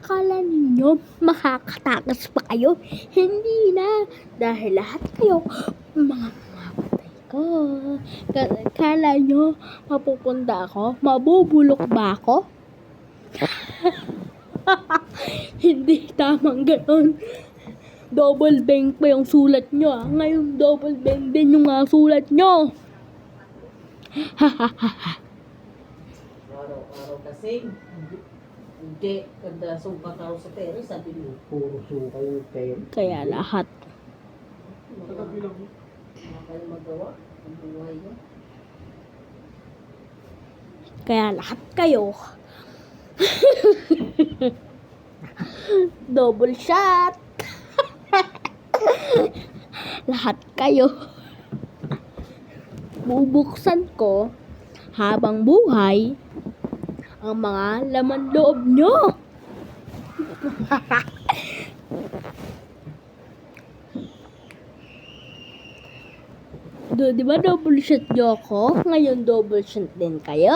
Akala ninyo makakatakas pa kayo? Hindi na, dahil lahat kayo mga mamamatay ko. Akala nyo mapupunta ako? Mabubulok ba ako? Hindi tamang ganon. Double bang pa yung sulat nyo. Ngayon double bang din yung sulat nyo. Araw-araw kasi, hindi, kada sumpa ka sa pera, sabi mo, puro suka yung pera. Kaya lahat. Wala kayong magawa, ang buhay nyo. Kaya lahat kayo. Double shot. Lahat kayo. Bubuksan ko habang buhay ang mga laman loob nyo. Di ba double shot nyo ako? Ngayon double shot din kayo.